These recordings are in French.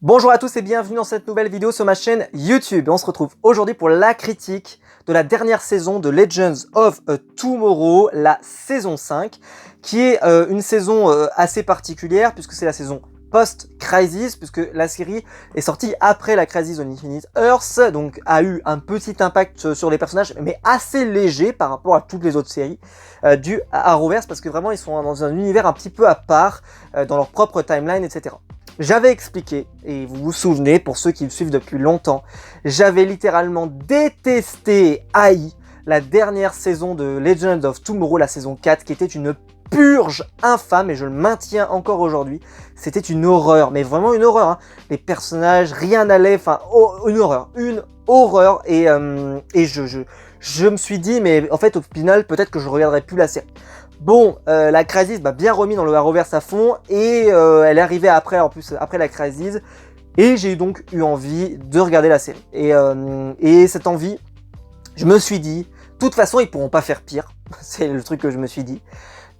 Bonjour à tous et bienvenue dans cette nouvelle vidéo sur ma chaîne YouTube. Et on se retrouve aujourd'hui pour la critique de la dernière saison de Legends of Tomorrow, la saison 5, qui est une saison assez particulière puisque c'est la saison post-Crisis, puisque la série est sortie après la Crisis on Infinite Earths, donc a eu un petit impact sur les personnages, mais assez léger par rapport à toutes les autres séries du Arrowverse, parce que vraiment ils sont dans un univers un petit peu à part, dans leur propre timeline, etc. J'avais expliqué, et vous vous souvenez, pour ceux qui me suivent depuis longtemps, j'avais littéralement détesté, haï, la dernière saison de Legend of Tomorrow, la saison 4, qui était une purge infâme, et je le maintiens encore aujourd'hui. C'était une horreur, mais vraiment une horreur, hein. Les personnages, rien n'allait, enfin, une horreur, et je me suis dit, mais en fait, au final, peut-être que je regarderai plus la série. Bon, la Crisis m'a bien remis dans le Arrowverse à fond, et elle est arrivée après, en plus, après la Crisis, et j'ai donc eu envie de regarder la série. Et cette envie, je me suis dit, de toute façon, ils pourront pas faire pire, c'est le truc que je me suis dit.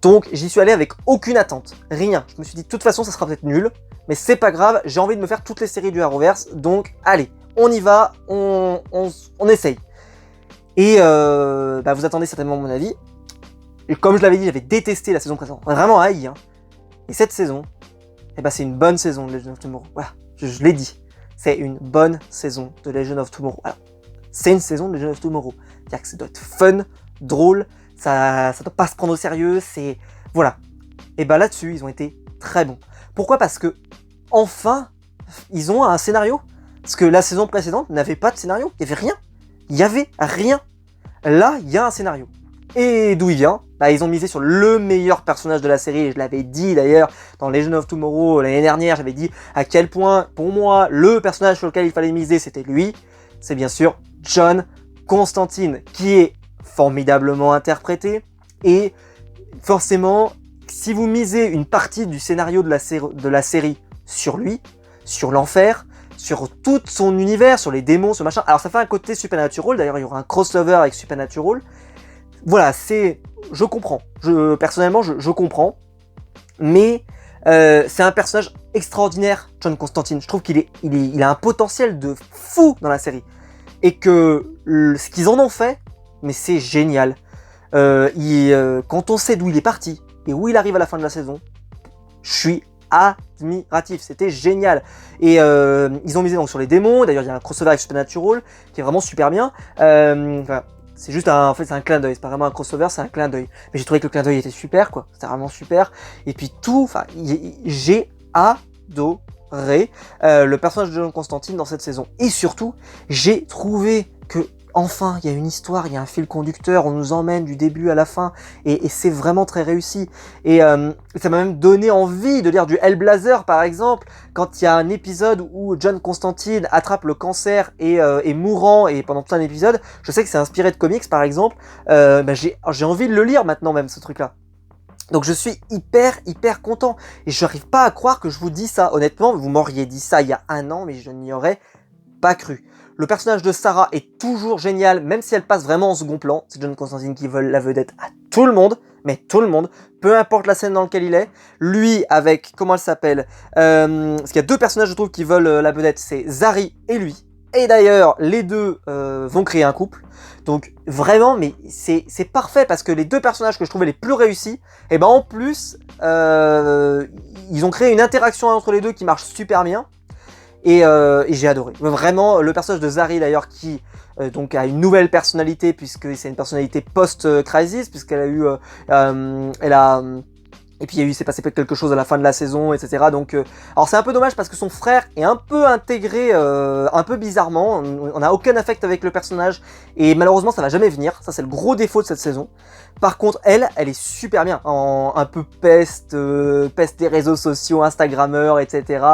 Donc, j'y suis allé avec aucune attente, rien. Je me suis dit, de toute façon, ça sera peut-être nul, mais c'est pas grave, j'ai envie de me faire toutes les séries du Arrowverse, donc allez, on y va, on essaye. Et vous attendez certainement mon avis. Et comme je l'avais dit, j'avais détesté la saison précédente, vraiment haï, hein. Et cette saison, c'est une bonne saison de Legend of Tomorrow. Voilà, je l'ai dit, c'est une bonne saison de Legend of Tomorrow. Alors, c'est une saison de Legend of Tomorrow, c'est-à-dire que ça doit être fun, drôle, ça doit pas se prendre au sérieux, c'est... Voilà. Et là-dessus, ils ont été très bons. Pourquoi ? Parce que, enfin, ils ont un scénario. Parce que la saison précédente n'avait pas de scénario, il y avait rien. Il y avait rien. Là, il y a un scénario. Et d'où il vient ? Ils ont misé sur le meilleur personnage de la série, et je l'avais dit d'ailleurs dans Legend of Tomorrow l'année dernière, j'avais dit à quel point, pour moi, le personnage sur lequel il fallait miser, c'était lui. C'est bien sûr John Constantine, qui est formidablement interprété, et forcément, si vous misez une partie du scénario de la série sur lui, sur l'enfer, sur tout son univers, sur les démons, ce machin, alors ça fait un côté Supernatural, d'ailleurs il y aura un crossover avec Supernatural. Voilà, je comprends. Personnellement, je comprends. Mais c'est un personnage extraordinaire, John Constantine. Je trouve il a un potentiel de fou dans la série. Et que ce qu'ils en ont fait, mais c'est génial. Quand on sait d'où il est parti et où il arrive à la fin de la saison, je suis admiratif. C'était génial. Et ils ont misé donc sur les démons. D'ailleurs, il y a un crossover avec Supernatural qui est vraiment super bien. Voilà. C'est juste en fait, c'est un clin d'œil, c'est pas vraiment un crossover, c'est un clin d'œil. Mais j'ai trouvé que le clin d'œil était super, quoi. C'était vraiment super. Et puis j'ai adoré le personnage de John Constantine dans cette saison. Et surtout, j'ai trouvé que enfin, il y a une histoire, il y a un fil conducteur, on nous emmène du début à la fin, et c'est vraiment très réussi. Et ça m'a même donné envie de lire du Hellblazer, par exemple, quand il y a un épisode où John Constantine attrape le cancer et est mourant, et pendant tout un épisode, je sais que c'est inspiré de comics, par exemple, j'ai envie de le lire maintenant même, ce truc-là. Donc je suis hyper content, et je n'arrive pas à croire que je vous dis ça. Honnêtement, vous m'auriez dit ça il y a un an, mais je n'y aurais pas cru. Le personnage de Sarah est toujours génial, même si elle passe vraiment en second plan. C'est John Constantine qui vole la vedette à tout le monde, mais tout le monde, peu importe la scène dans laquelle il est. Lui avec, comment elle s'appelle parce qu'il y a deux personnages, je trouve, qui volent la vedette, c'est Zari et lui. Et d'ailleurs, les deux vont créer un couple. Donc vraiment, mais c'est parfait, parce que les deux personnages que je trouvais les plus réussis, et en plus, ils ont créé une interaction entre les deux qui marche super bien. Et j'ai adoré. Vraiment, le personnage de Zari d'ailleurs, qui donc a une nouvelle personnalité, puisque c'est une personnalité post-crisis, puisqu'elle a eu... et puis il s'est passé quelque chose à la fin de la saison, etc. Donc, alors c'est un peu dommage parce que son frère est un peu intégré, un peu bizarrement. On n'a aucun affect avec le personnage, et malheureusement ça va jamais venir. Ça, c'est le gros défaut de cette saison. Par contre, elle est super bien, un peu peste des réseaux sociaux, Instagrammeur, etc.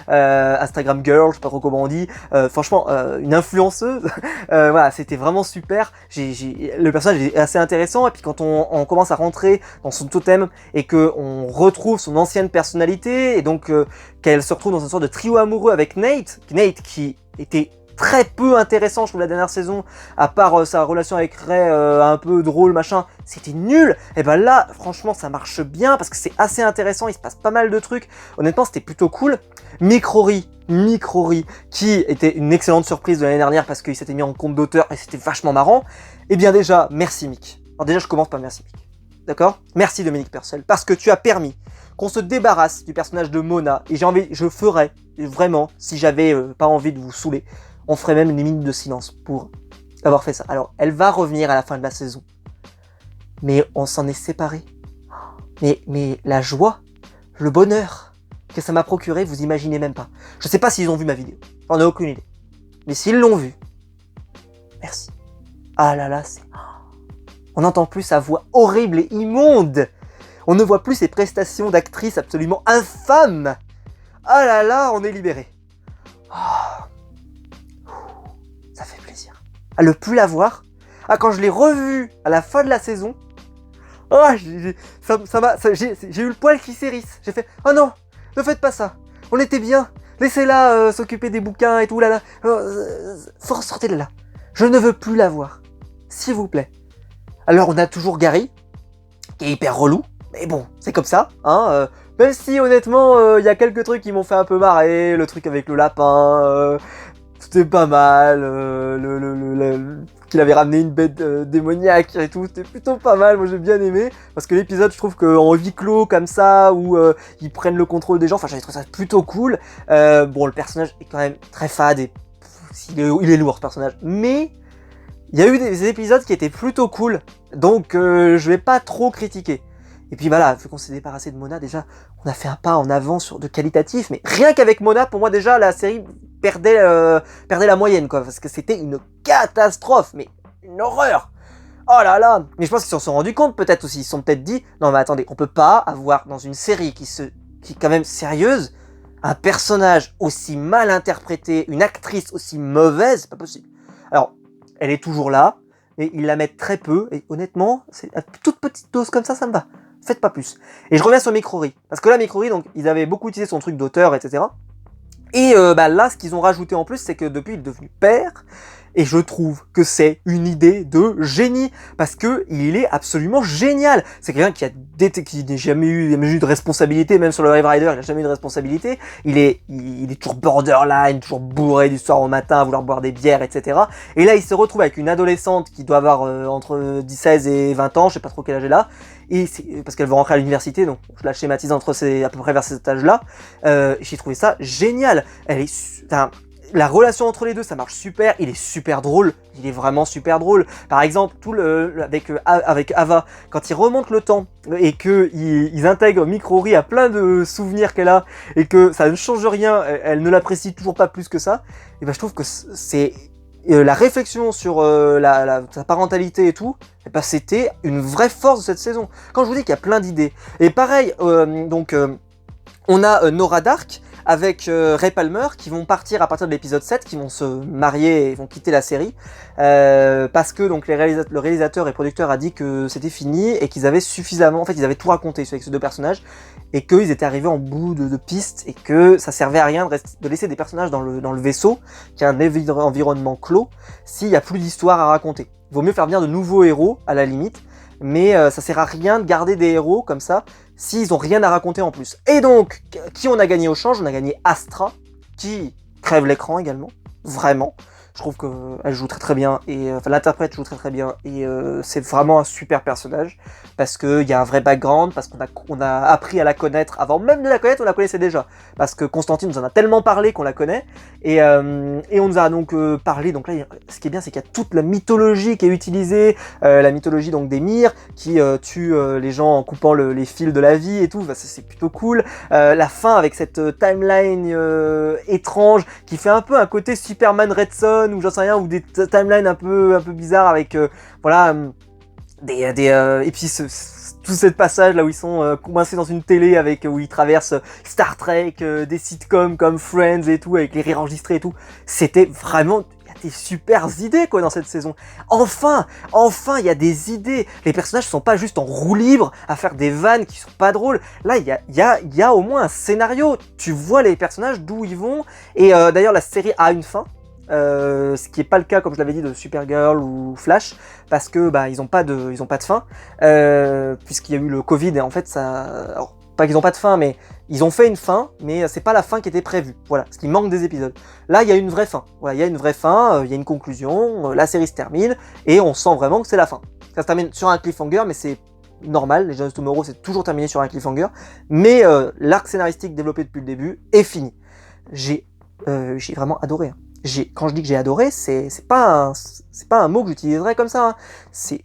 Instagram girl, je sais pas trop comment on dit. Franchement, une influenceuse. Voilà, c'était vraiment super. Le personnage est assez intéressant, et puis quand on commence à rentrer dans son totem et que on retrouve son ancienne personnalité, et donc qu'elle se retrouve dans une sorte de trio amoureux avec Nate qui était très peu intéressant, je trouve, la dernière saison, à part sa relation avec Ray, un peu drôle, machin, c'était nul. Et là, franchement, ça marche bien, parce que c'est assez intéressant, il se passe pas mal de trucs. Honnêtement, c'était plutôt cool. Mick Rory, Mick Rory, qui était une excellente surprise de l'année dernière parce qu'il s'était mis en compte d'auteur et c'était vachement marrant. Eh bien déjà, merci Mick. Alors déjà, je commence par merci Mick. D'accord ? Merci Dominique Purcell, parce que tu as permis qu'on se débarrasse du personnage de Mona, et je ferais, vraiment, si j'avais pas envie de vous saouler, on ferait même une minute de silence pour avoir fait ça. Alors, elle va revenir à la fin de la saison, mais on s'en est séparés. Mais la joie, le bonheur que ça m'a procuré, vous imaginez même pas. Je sais pas s'ils ont vu ma vidéo, j'en ai aucune idée. Mais s'ils l'ont vu, merci. Ah là là, c'est... On n'entend plus sa voix horrible et immonde. On ne voit plus ses prestations d'actrice absolument infâmes. Ah là là, on est libéré. Oh. Ça fait plaisir. À ne plus la voir. Ah, quand je l'ai revue à la fin de la saison, j'ai eu le poil qui s'hérisse. J'ai fait, oh non, ne faites pas ça. On était bien. Laissez-la s'occuper des bouquins et tout là. Sortez de là. Je ne veux plus la voir. S'il vous plaît. Alors on a toujours Gary, qui est hyper relou, mais bon, c'est comme ça, hein. Même si honnêtement, y a quelques trucs qui m'ont fait un peu marrer, le truc avec le lapin, c'était pas mal, qu'il avait ramené une bête démoniaque et tout, c'était plutôt pas mal, moi j'ai bien aimé, parce que l'épisode, je trouve qu'en huis clos comme ça, où ils prennent le contrôle des gens, enfin j'avais trouvé ça plutôt cool. Bon, le personnage est quand même très fade et il est lourd ce personnage, mais... Il y a eu des épisodes qui étaient plutôt cool, donc je vais pas trop critiquer. Et puis voilà, vu qu'on s'est débarrassé de Mona, déjà, on a fait un pas en avant de qualitatif, mais rien qu'avec Mona, pour moi déjà, la série perdait la moyenne, quoi, parce que c'était une catastrophe, mais une horreur. Oh là là. Mais je pense qu'ils s'en sont rendus compte, peut-être aussi, ils se sont peut-être dit, non mais attendez, on peut pas avoir dans une série qui est quand même sérieuse, un personnage aussi mal interprété, une actrice aussi mauvaise, c'est pas possible. Alors, elle est toujours là, et ils la mettent très peu, et honnêtement, c'est à toute petite dose comme ça me va. Faites pas plus. Et je reviens sur Mick Rory, parce que là, Mick Rory, donc, ils avaient beaucoup utilisé son truc d'auteur, etc. Et là, ce qu'ils ont rajouté en plus, c'est que depuis, il est devenu père, et je trouve que c'est une idée de génie, parce que il est absolument génial. C'est quelqu'un qui n'a jamais eu de responsabilité, même sur le Wave Rider, il n'a jamais eu de responsabilité. Il est toujours borderline, toujours bourré du soir au matin à vouloir boire des bières, etc. Et là, il se retrouve avec une adolescente qui doit avoir entre 16 et 20 ans, je sais pas trop quel âge elle a, et parce qu'elle veut rentrer à l'université, donc je la schématise à peu près vers cet âge-là. J'ai trouvé ça génial. La relation entre les deux, ça marche super, il est super drôle, il est vraiment super drôle. Par exemple, avec Ava, quand ils remontent le temps et qu'ils intègrent Mick Rory à plein de souvenirs qu'elle a et que ça ne change rien, elle ne l'apprécie toujours pas plus que ça, et ben je trouve que c'est la réflexion sur sa parentalité et tout, et ben c'était une vraie force de cette saison. Quand je vous dis qu'il y a plein d'idées. Et pareil, on a Nora Dark avec Ray Palmer qui vont partir à partir de l'épisode 7, qui vont se marier et vont quitter la série parce que donc le réalisateur et producteur a dit que c'était fini et qu'ils avaient suffisamment, en fait ils avaient tout raconté avec ces deux personnages et qu'ils étaient arrivés en bout de piste et que ça servait à rien de laisser des personnages dans le vaisseau qui est un environnement clos s'il n'y a plus d'histoire à raconter. Il vaut mieux faire venir de nouveaux héros à la limite, mais ça sert à rien de garder des héros comme ça s'ils ont rien à raconter en plus. Et donc, qui on a gagné au change? On a gagné Astra, qui crève l'écran également, vraiment. Je trouve qu'elle joue très très bien, et l'interprète joue très très bien, et c'est vraiment un super personnage, parce qu'il y a un vrai background, parce qu'on a appris à la connaître, avant même de la connaître, on la connaissait déjà, parce que Constantine nous en a tellement parlé qu'on la connaît, et on nous a donc parlé, donc là, ce qui est bien, c'est qu'il y a toute la mythologie qui est utilisée, la mythologie donc des Myres, qui tuent les gens en coupant les fils de la vie et tout, c'est plutôt cool, la fin avec cette timeline étrange, qui fait un peu un côté Superman Red Son, ou j'en sais rien, ou des timelines un peu bizarres avec et puis tout ce passage là où ils sont coincés dans une télé avec où ils traversent Star Trek, des sitcoms comme Friends et tout, avec les rires enregistrés et tout, c'était vraiment... des super idées quoi dans cette saison. Enfin, il y a des idées. Les personnages sont pas juste en roue libre à faire des vannes qui sont pas drôles. Là, il y a au moins un scénario. Tu vois les personnages d'où ils vont. Et d'ailleurs, la série a une fin. Ce qui est pas le cas comme je l'avais dit de Supergirl ou Flash parce que ils ont pas de fin puisqu'il y a eu le Covid et en fait ça... Alors, pas qu'ils ont pas de fin, mais ils ont fait une fin, mais c'est pas la fin qui était prévue. Voilà, parce qu'il manque des épisodes. Là, il y a une vraie fin. Voilà, il y a une vraie fin, il y a une conclusion, la série se termine, et on sent vraiment que c'est la fin. Ça se termine sur un cliffhanger, mais c'est normal. Legends of Tomorrow, c'est toujours terminé sur un cliffhanger, mais l'arc scénaristique développé depuis le début est fini. J'ai vraiment adoré. Hein. Quand je dis que j'ai adoré, c'est pas un mot que j'utiliserais comme ça. Hein.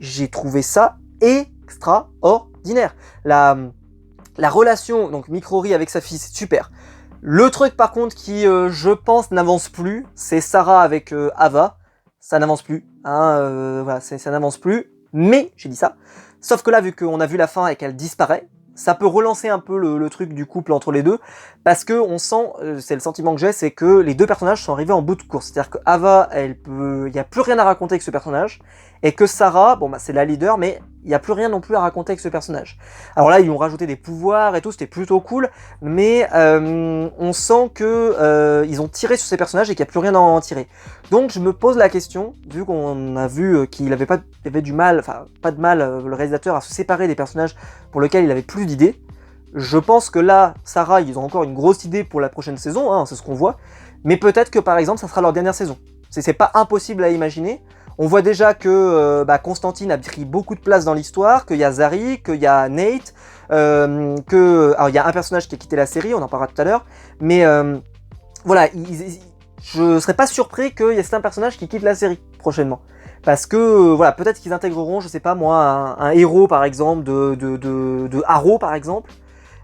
J'ai trouvé ça extraordinaire. La relation, donc Mikrori avec sa fille, c'est super. Le truc par contre qui, je pense, n'avance plus, c'est Sarah avec Ava. Ça n'avance plus. Hein, voilà, ça n'avance plus. Mais, j'ai dit ça. Sauf que là, vu qu'on a vu la fin et qu'elle disparaît, ça peut relancer un peu le truc du couple entre les deux, parce que on sent, c'est le sentiment que j'ai, c'est que les deux personnages sont arrivés en bout de course. C'est-à-dire que Ava, il y a plus rien à raconter avec ce personnage, et que Sarah, bon bah c'est la leader, mais il y a plus rien non plus à raconter avec ce personnage. Alors là, ils ont rajouté des pouvoirs et tout, c'était plutôt cool, mais on sent que ils ont tiré sur ces personnages et qu'il n'y a plus rien à en tirer. Donc je me pose la question, vu qu'on a vu qu'il avait pas de mal, le réalisateur à se séparer des personnages pour lesquels il avait plus d'idées. Je pense que là, Sarah, ils ont encore une grosse idée pour la prochaine saison, hein, c'est ce qu'on voit. Mais peut-être que par exemple, ça sera leur dernière saison. C'est pas impossible à imaginer. On voit déjà que Constantine a pris beaucoup de place dans l'histoire, qu'il y a Zari, qu'il y a Nate, alors il y a un personnage qui a quitté la série, on en parlera tout à l'heure. Mais voilà, je serais pas surpris qu'il y ait certains personnages qui quittent la série prochainement. Parce que, voilà, peut-être qu'ils intégreront, je sais pas moi, un héros par exemple, de Arrow par exemple.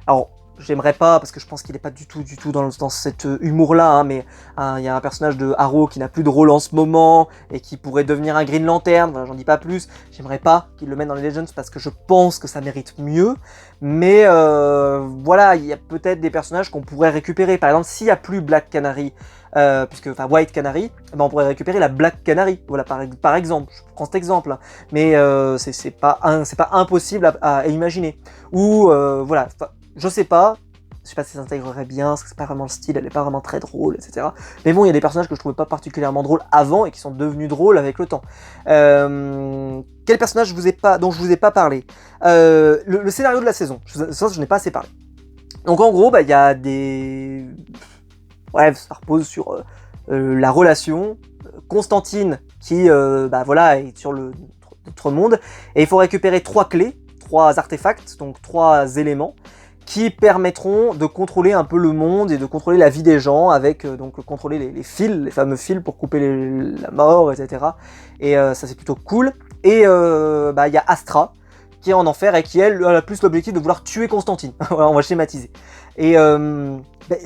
Alors, j'aimerais pas, parce que je pense qu'il est pas du tout dans cet humour-là, hein, mais il y a un personnage de Arrow qui n'a plus de rôle en ce moment, et qui pourrait devenir un Green Lantern, enfin, j'en dis pas plus. J'aimerais pas qu'il le mette dans les Legends, parce que je pense que ça mérite mieux. Mais voilà, il y a peut-être des personnages qu'on pourrait récupérer. Par exemple, s'il y a plus Black Canary, White Canary, ben on pourrait récupérer la Black Canary, voilà, par exemple, je prends cet exemple, hein. Mais c'est pas impossible à imaginer. Ou voilà, je sais pas si ça s'intégrerait bien, parce que c'est pas vraiment le style, elle est pas vraiment très drôle, etc. Mais bon, il y a des personnages que je trouvais pas particulièrement drôles avant et qui sont devenus drôles avec le temps. Quel personnage dont je vous ai pas parlé? Le scénario de la saison, ça je n'ai pas assez parlé. Donc en gros, il y a des... Bref, ça repose sur la relation. Constantine qui voilà, est sur notre monde, et il faut récupérer 3 clés, 3 artefacts, donc 3 éléments, qui permettront de contrôler un peu le monde et de contrôler la vie des gens, avec donc contrôler les fils, les fameux fils pour couper la mort, etc. Et ça c'est plutôt cool. Et il y a Astra, qui est en enfer et qui elle a plus l'objectif de vouloir tuer Constantine. Voilà, on va schématiser. Et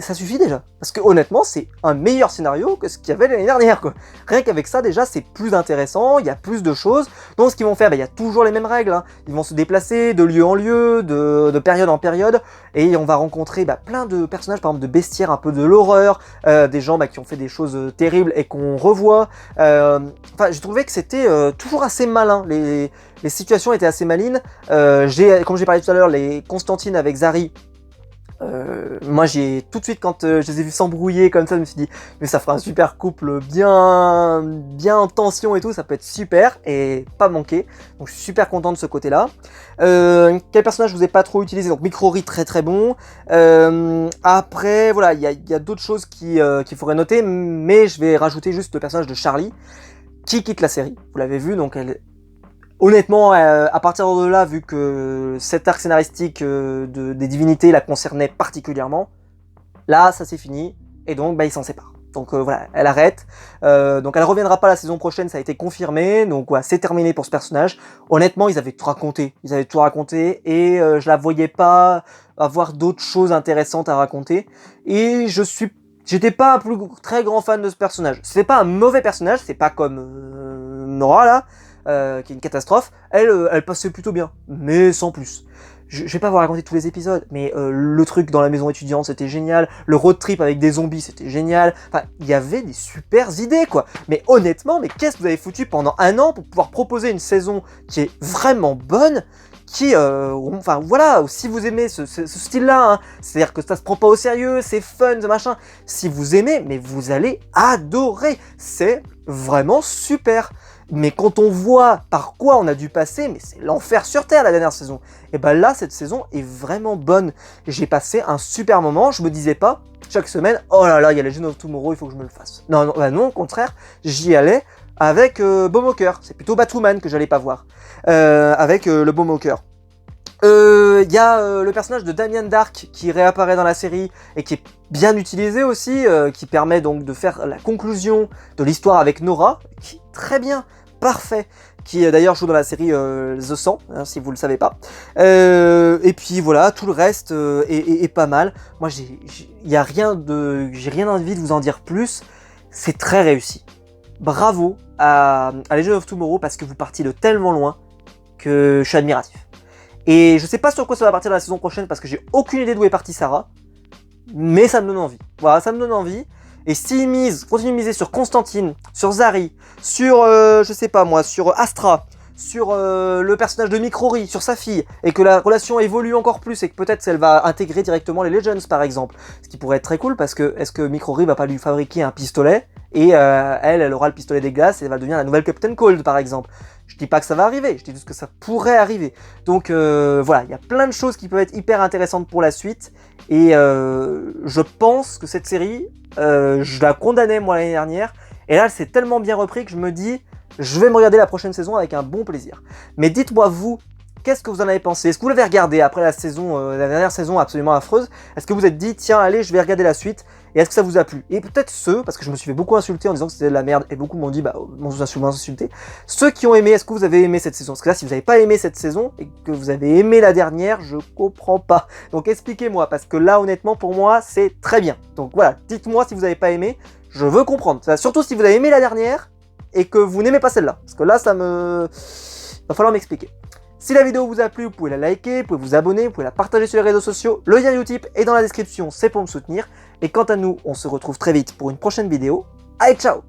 ça suffit déjà, parce que honnêtement c'est un meilleur scénario que ce qu'il y avait l'année dernière, quoi. Rien qu'avec ça déjà c'est plus intéressant, il y a plus de choses. Donc ce qu'ils vont faire, il y a toujours les mêmes règles, hein. Ils vont se déplacer de lieu en lieu, de période en période, et on va rencontrer plein de personnages, par exemple de bestiaires, un peu de l'horreur, des gens qui ont fait des choses terribles et qu'on revoit. J'ai trouvé que c'était toujours assez malin, les situations étaient assez malines. Comme j'ai parlé tout à l'heure, les Constantine avec Zari, moi j'ai tout de suite, quand je les ai vus s'embrouiller comme ça, je me suis dit mais ça fera un super couple bien en tension et tout, ça peut être super et pas manquer. Donc je suis super content de ce côté là. Quel personnage je vous ai pas trop utilisé? Donc Mikrori, très très bon. Après voilà, il y a d'autres choses qu'il faudrait noter, mais je vais rajouter juste le personnage de Charlie qui quitte la série, vous l'avez vu. Donc honnêtement, à partir de là, vu que cet arc scénaristique des divinités la concernait particulièrement, là, ça c'est fini, et donc ils s'en séparent. Donc voilà, elle arrête. Donc elle reviendra pas la saison prochaine, ça a été confirmé. Donc voilà, c'est terminé pour ce personnage. Honnêtement, ils avaient tout raconté. Et je la voyais pas avoir d'autres choses intéressantes à raconter. Et j'étais pas un très grand fan de ce personnage. C'était pas un mauvais personnage, c'est pas comme Nora là. Qui est une catastrophe, elle passait plutôt bien, mais sans plus. Je vais pas vous raconter tous les épisodes, mais le truc dans la maison étudiante c'était génial, le road trip avec des zombies c'était génial, enfin il y avait des super idées quoi. Mais honnêtement, mais qu'est-ce que vous avez foutu pendant 1 an pour pouvoir proposer une saison qui est vraiment bonne, qui, voilà, si vous aimez ce style-là, hein, c'est-à-dire que ça se prend pas au sérieux, c'est fun, ce machin, si vous aimez, mais vous allez adorer, c'est vraiment super. Mais quand on voit par quoi on a dû passer, mais c'est l'enfer sur Terre la dernière saison. Et ben là, cette saison est vraiment bonne. J'ai passé un super moment, je me disais pas, chaque semaine, oh là là, il y a Legend of Tomorrow, il faut que je me le fasse. Non, non, bah non, au contraire, j'y allais avec Baume au cœur. C'est plutôt Batwoman que j'allais pas voir. Avec le Baume au cœur. Il y a le personnage de Damien Dark qui réapparaît dans la série et qui est bien utilisé aussi, qui permet donc de faire la conclusion de l'histoire avec Nora, qui est très bien, parfait, qui d'ailleurs joue dans la série The 100, hein, si vous le savez pas. Et puis voilà, tout le reste est pas mal. Moi, j'ai rien envie de vous en dire plus. C'est très réussi. Bravo à Legend of Tomorrow parce que vous partiez de tellement loin que je suis admiratif. Et je sais pas sur quoi ça va partir dans la saison prochaine parce que j'ai aucune idée d'où est partie Sarah. Mais ça me donne envie. Voilà, ça me donne envie. Et s'ils continuent de miser sur Constantine, sur Zari, sur, je sais pas moi, sur Astra, sur le personnage de Mick-Rory, sur sa fille, et que la relation évolue encore plus, et que peut-être elle va intégrer directement les Legends par exemple. Ce qui pourrait être très cool parce que est-ce que Mick-Rory va pas lui fabriquer un pistolet et elle aura le pistolet des glaces et elle va devenir la nouvelle Captain Cold par exemple. Je dis pas que ça va arriver, je dis juste que ça pourrait arriver. Donc voilà, il y a plein de choses qui peuvent être hyper intéressantes pour la suite. Et je pense que cette série, je la condamnais moi l'année dernière. Et là, elle s'est tellement bien repris que je me dis, je vais me regarder la prochaine saison avec un bon plaisir. Mais dites-moi vous, qu'est-ce que vous en avez pensé? Est-ce que vous l'avez regardé après la dernière saison absolument affreuse? Est-ce que vous vous êtes dit, tiens, allez, je vais regarder la suite? Et est-ce que ça vous a plu? Et peut-être ceux, parce que je me suis fait beaucoup insulter en disant que c'était de la merde, et beaucoup m'ont dit, bah, m'ont insulté. Ceux qui ont aimé, est-ce que vous avez aimé cette saison? Parce que là, si vous n'avez pas aimé cette saison, et que vous avez aimé la dernière, je comprends pas. Donc expliquez-moi, parce que là, honnêtement, pour moi, c'est très bien. Donc voilà, dites-moi si vous n'avez pas aimé, je veux comprendre. Surtout si vous avez aimé la dernière, et que vous n'aimez pas celle-là. Parce que là, va falloir m'expliquer. Si la vidéo vous a plu, vous pouvez la liker, vous pouvez vous abonner, vous pouvez la partager sur les réseaux sociaux. Le lien Utip est dans la description, c'est pour me soutenir. Et quant à nous, on se retrouve très vite pour une prochaine vidéo. Allez, ciao!